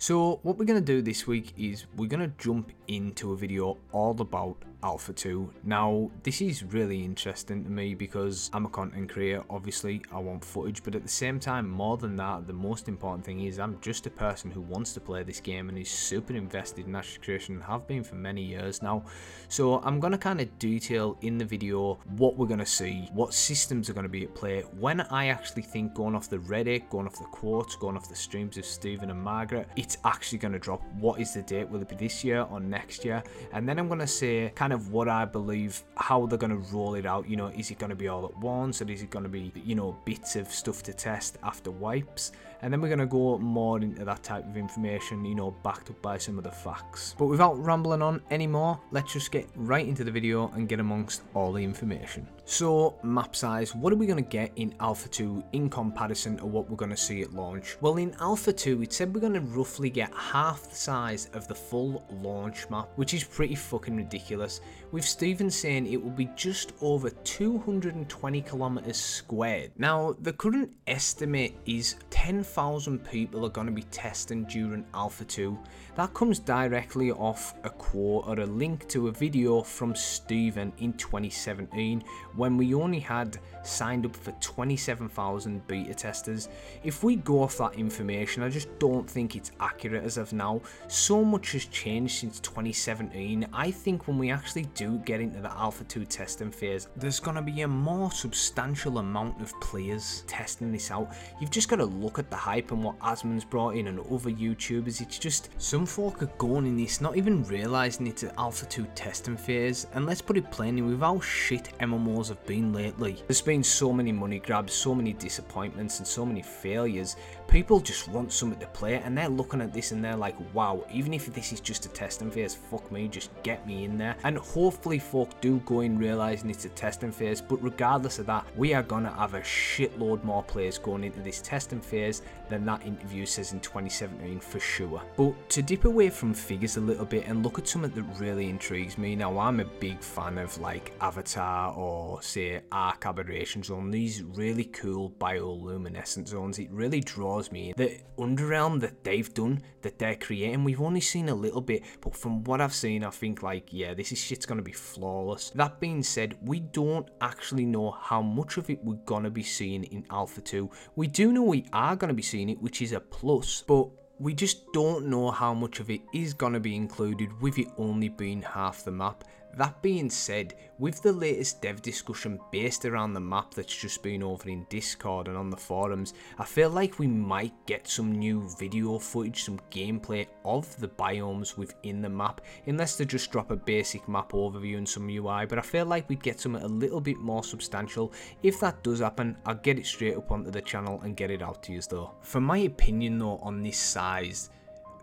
So what we're going to do this week is we're going to jump into a video all about Alpha 2. Now this is really interesting to me because I'm a content creator, obviously I want footage, but at the same time, more than that, the most important thing is I'm just a person who wants to play this game and is super invested in Ash's creation and have been for many years now. So I'm going to kind of detail in the video what we're going to see, what systems are going to be at play, when I actually think, going off the Reddit, going off the quotes, going off the streams of Stephen and Margaret, it's actually going to drop. What is the date? Will it be this year or next year? And then I'm going to say kind of what I believe, how they're going to roll it out. You know, is it going to be all at once, or is it going to be, you know, bits of stuff to test after wipes? And then we're going to go more into that type of information, you know, backed up by some of the facts. But without rambling on anymore, let's just get right into the video and get amongst all the information. So map size, what are we going to get in Alpha 2 in comparison to what we're going to see at launch? Well, in Alpha 2 it said we're going to roughly get half the size of the full launch map, which is pretty fucking ridiculous, with Stephen saying it will be just over 220 kilometers squared. Now the current estimate is 10,000 people are going to be testing during Alpha 2. That comes directly off a quote or a link to a video from Stephen in 2017 when we only had signed up for 27,000 beta testers. If we go off that information, I just don't think it's accurate as of now. So much has changed since 2017. I think when we actually do get into the Alpha 2 testing phase, there's going to be a more substantial amount of players testing this out. You've just got to look at the hype and what Asmon's brought in and other YouTubers. It's just, some folk are going in this not even realising it's an Alpha 2 testing phase, and let's put it plainly, with how shit MMOs have been lately, there's been so many money grabs, so many disappointments and so many failures. People just want something to play and they're looking at this and they're like, wow, even if this is just a testing phase, fuck me, just get me in there. And hopefully folk do go in realising it's a testing phase, but regardless of that, we are gonna have a shitload more players going into this testing phase than that interview says in 2017 for sure. But to dip away from figures a little bit and look at something that really intrigues me, now I'm a big fan of like Avatar or say Arc Aberration Zone, these really cool bioluminescent zones. It really draws me in. The Underrealm that they've done, that they're creating, we've only seen a little bit, but from what I've seen I think like, yeah, this shit's gonna be flawless. That being said, we don't actually know how much of it we're gonna be seeing in Alpha 2. We do know we are gonna be seeing it, which is a plus, but we just don't know how much of it is going to be included with it only being half the map. That being said, with the latest dev discussion based around the map that's just been over in Discord and on the forums, I feel like we might get some new video footage, some gameplay of the biomes within the map, unless they just drop a basic map overview and some UI, but I feel like we'd get something a little bit more substantial. If that does happen, I'll get it straight up onto the channel and get it out to you though. For my opinion though on this size,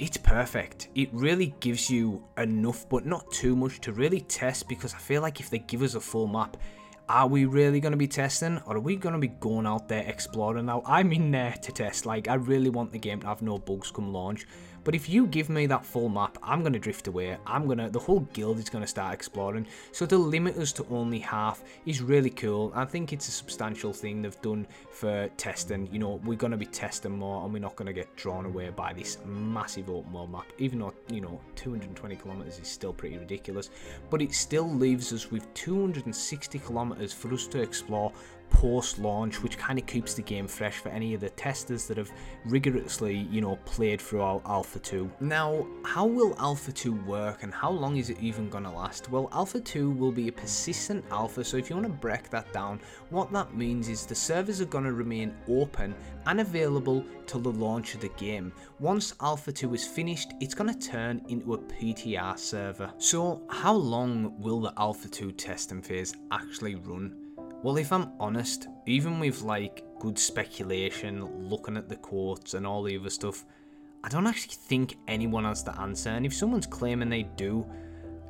it's perfect. It really gives you enough, but not too much, to really test, because I feel like if they give us a full map, are we really going to be testing, or are we going to be going out there exploring? Now, I'm in there to test. Like, I really want the game to have no bugs come launch. But if you give me that full map, I'm going to drift away. The whole guild is going to start exploring. So to limit us to only half is really cool. I think it's a substantial thing they've done for testing. You know, we're going to be testing more and we're not going to get drawn away by this massive open world map. Even though, you know, 220 kilometers is still pretty ridiculous. But it still leaves us with 260 kilometers for us to explore post-launch, which kind of keeps the game fresh for any of the testers that have rigorously, you know, played throughout Alpha 2. Now, how will Alpha 2 work and how long is it even gonna last? Well, Alpha 2 will be a persistent alpha, so if you want to break that down, what that means is the servers are gonna remain open and available till the launch of the game. Once Alpha 2 is finished, it's gonna turn into a PTR server. So how long will the Alpha 2 testing phase actually run? Well, if I'm honest, even with like good speculation, looking at the quotes and all the other stuff, I don't actually think anyone has the answer. And if someone's claiming they do,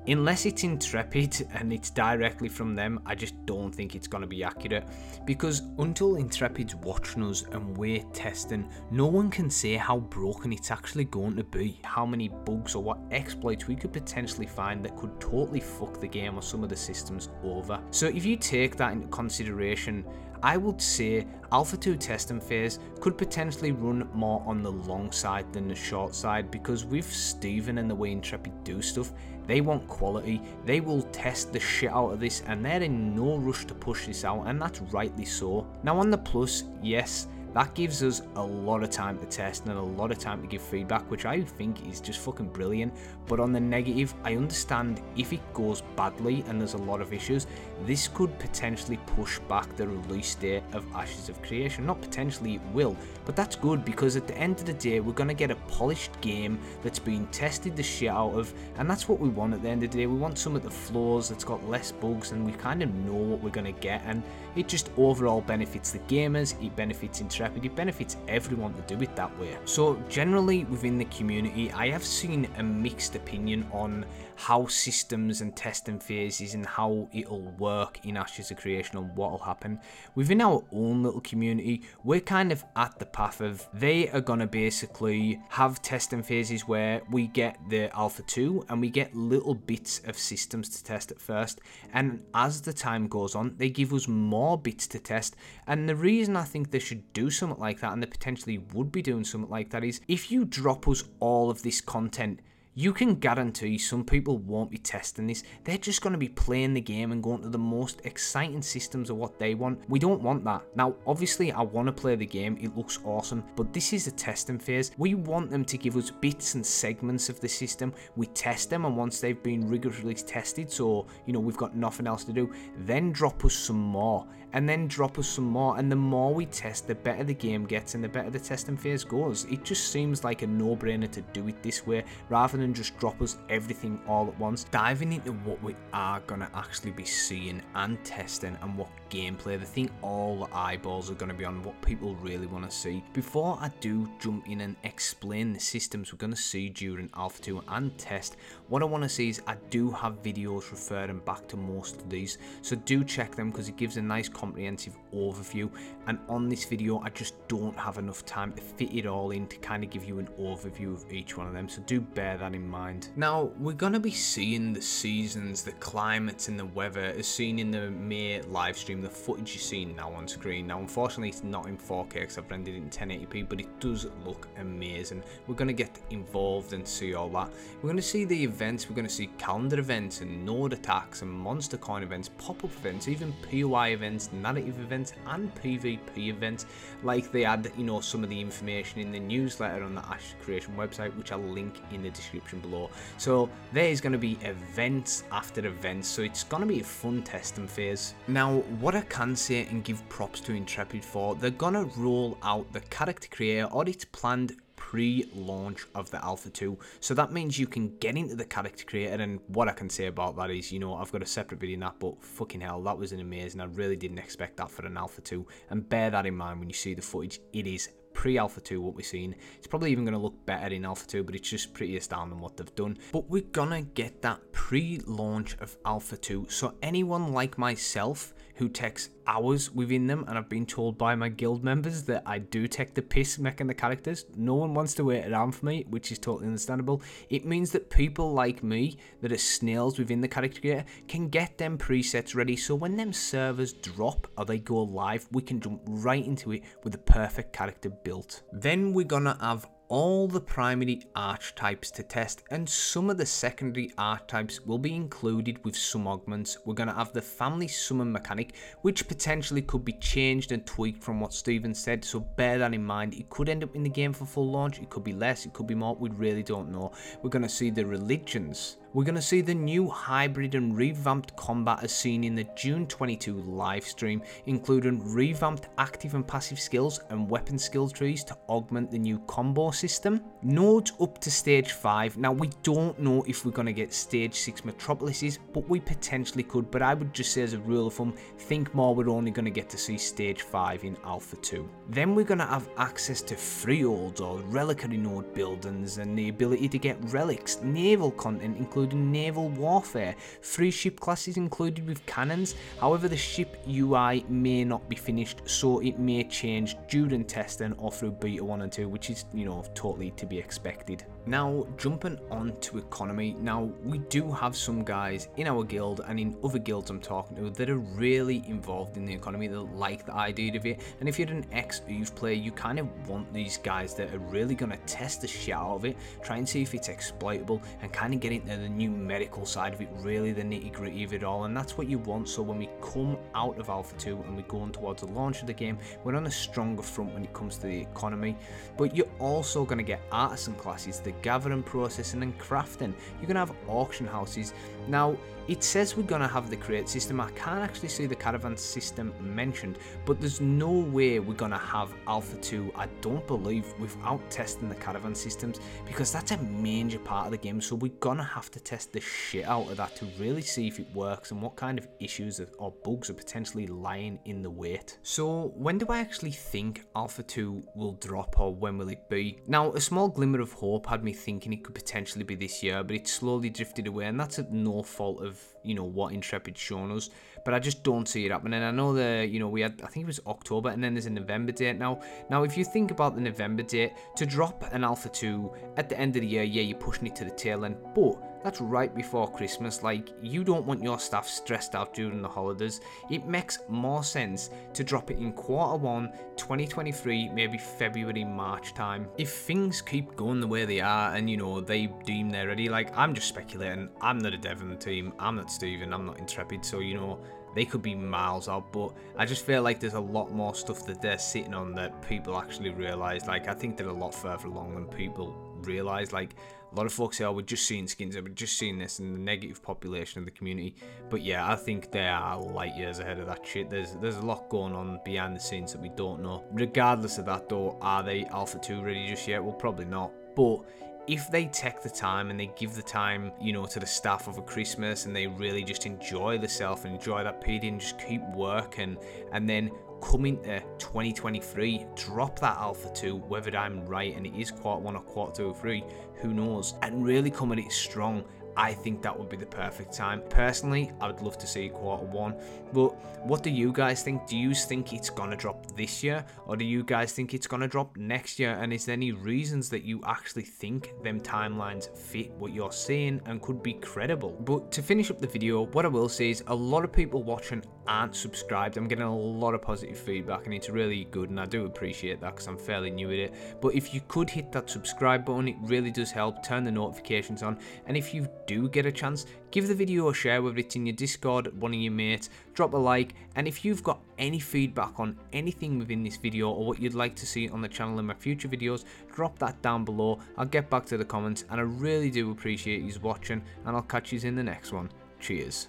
unless it's Intrepid and it's directly from them, I just don't think it's going to be accurate, because until Intrepid's watching us and we're testing, no one can say how broken it's actually going to be, how many bugs or what exploits we could potentially find that could totally fuck the game or some of the systems over. So if you take that into consideration, I would say Alpha 2 testing phase could potentially run more on the long side than the short side, because with Steven and the way Intrepid do stuff, they want quality, they will test the shit out of this, and they're in no rush to push this out, and that's rightly so. Now on the plus, yes, that gives us a lot of time to test and a lot of time to give feedback, which I think is just fucking brilliant. But on the negative, I understand if it goes badly and there's a lot of issues, this could potentially push back the release date of Ashes of Creation. Not potentially, it will, but that's good, because at the end of the day, we're going to get a polished game that's been tested the shit out of, and that's what we want at the end of the day. We want some of the flaws that's got less bugs, and we kind of know what we're going to get, and it just overall benefits the gamers, it benefits Intrepid, it benefits everyone to do it that way. So generally within the community, I have seen a mixed opinion on how systems and testing phases and how it'll work in Ashes of Creation and what'll happen. Within our own little community, we're kind of at the path of, they are gonna basically have testing phases where we get the Alpha 2 and we get little bits of systems to test at first, and as the time goes on, they give us more bits to test. And the reason I think they should do something like that, and they potentially would be doing something like that, is if you drop us all of this content, you can guarantee some people won't be testing this. They're just going to be playing the game and going to the most exciting systems of what they want. We don't want that. Now, obviously, I want to play the game. It looks awesome, but this is a testing phase. We want them to give us bits and segments of the system. We test them, and once they've been rigorously tested, so, you know, we've got nothing else to do, then drop us some more, and then drop us some more. And the more we test, the better the game gets and the better the testing phase goes. It just seems like a no-brainer to do it this way, rather than just drop us everything all at once. Diving into what we are gonna actually be seeing and testing, and what gameplay, the thing all the eyeballs are gonna be on, what people really want to see. Before I do jump in and explain the systems we're gonna see during Alpha 2 and test, what I want to see is I do have videos referring back to most of these, so do check them, because it gives a nice comprehensive overview. And on this video, I just don't have enough time to fit it all in to kind of give you an overview of each one of them, so do bear that in mind. Now, we're gonna be seeing the seasons, the climates, and the weather as seen in the May live stream, the footage you're seeing now on screen. Now, unfortunately, it's not in 4K because I've rendered it in 1080p, but it does look amazing. We're gonna get involved and see all that. We're gonna see the events, we're gonna see calendar events and node attacks and monster coin events, pop-up events, even POI events, narrative events, and PvP events. Like they had, you know, some of the information in the newsletter on the Ashes Creation website, which I'll link in the description below. So there is going to be events after events, so it's going to be a fun testing phase. Now, what I can say and give props to Intrepid for, they're going to roll out the character creator, or it's planned pre-launch of the Alpha 2, so that means you can get into the character creator. And what I can say about that is, you know, I've got a separate video on that, but fucking hell, that was an amazing. I really didn't expect that for an Alpha 2, and bear that in mind when you see the footage. It is pre-Alpha 2 what we're seeing. It's probably even going to look better in Alpha 2, but it's just pretty astounding what they've done. But we're gonna get that pre-launch of Alpha 2, so anyone like myself who takes hours within them, and I've been told by my guild members that I do take the piss making the characters, no one wants to wait around for me, which is totally understandable. It means that people like me that are snails within the character creator can get them presets ready, so when them servers drop or they go live, we can jump right into it with the perfect character built. Then we're gonna have all the primary archetypes to test, and some of the secondary archetypes will be included with some augments. We're going to have the family summon mechanic, which potentially could be changed and tweaked from what Steven said, so bear that in mind. It could end up in the game for full launch, it could be less, it could be more, we really don't know. We're going to see the religions. We're going to see the new hybrid and revamped combat as seen in the June 22 live stream, including revamped active and passive skills and weapon skill trees to augment the new combo system. Nodes up to stage 5. Now, we don't know if we're going to get stage 6 metropolises, but we potentially could. But I would just say, as a rule of thumb, think more we're only going to get to see stage 5 in Alpha 2. Then we're going to have access to freeholds or reliquary node buildings, and the ability to get relics, naval content including naval warfare, free ship classes included with cannons. However, the ship UI may not be finished, so it may change during testing or through beta 1 and 2, which is, you know, totally to be expected. Now, jumping on to economy, now we do have some guys in our guild and in other guilds I'm talking to that are really involved in the economy, that like the idea of it, and if you're an ex-youth player, you kind of want these guys that are really going to test the shit out of it, try and see if it's exploitable, and kind of get into the numerical side of it, really the nitty-gritty of it all, and that's what you want. So when we come out of Alpha 2 and we go on towards the launch of the game, we're on a stronger front when it comes to the economy. But you're also going to get artisan classes, the gathering, processing and crafting. You're going to have auction houses. Now it says we're going to have the crate system. I can't actually see the caravan system mentioned, but there's no way we're going to have Alpha 2, I don't believe, without testing the caravan systems, because that's a major part of the game. So we're going to have to test the shit out of that to really see if it works and what kind of issues or bugs are potentially lying in the wait. So when do I actually think Alpha 2 will drop, or when will it be? Now, a small glimmer of hope had me thinking it could potentially be this year, but it slowly drifted away, and that's at no fault of, you know, what Intrepid's shown us, but I just don't see it happening. I know that, you know, we had, I think it was October, and then there's a November date now. Now, if you think about the November date, to drop an Alpha 2 at the end of the year, yeah, you're pushing it to the tail end, but that's right before Christmas. Like, you don't want your staff stressed out during the holidays. It makes more sense to drop it in Q1 2023, maybe February, March time. If things keep going the way they are and, you know, they deem they're ready, like, I'm just speculating. I'm not a dev on the team. I'm not Steven. I'm not Intrepid. So, you know, they could be miles out, but I just feel like there's a lot more stuff that they're sitting on that people actually realise. Like, I think they're a lot further along than people realise. Like, a lot of folks say, oh, we're just seeing skins, we're just seeing this, and the negative population of the community. But yeah, I think they are light years ahead of that shit. There's a lot going on behind the scenes that we don't know. Regardless of that though, are they Alpha 2 ready just yet? Well, probably not. But if they take the time and they give the time, you know, to the staff over Christmas, and they really just enjoy themselves and enjoy that PD and just keep working, and then come into 2023, drop that Alpha 2, whether I'm right and it is Q1 or Q2 or 3, who knows, and really come at it strong, I think that would be the perfect time. Personally, I would love to see Q1, but what do you guys think? Do you think it's gonna drop this year, or do you guys think it's gonna drop next year? And is there any reasons that you actually think them timelines fit what you're saying and could be credible? But to finish up the video, what I will say is a lot of people watching aren't subscribed. I'm getting a lot of positive feedback, and it's really good, and I do appreciate that because I'm fairly new at it. But if you could hit that subscribe button, it really does help. Turn the notifications on, and if you do get a chance, give the video a share, whether it's in your Discord, one of your mates, drop a like, and if you've got any feedback on anything within this video or what you'd like to see on the channel in my future videos, drop that down below. I'll get back to the comments, and I really do appreciate you watching, and I'll catch you in the next one. Cheers.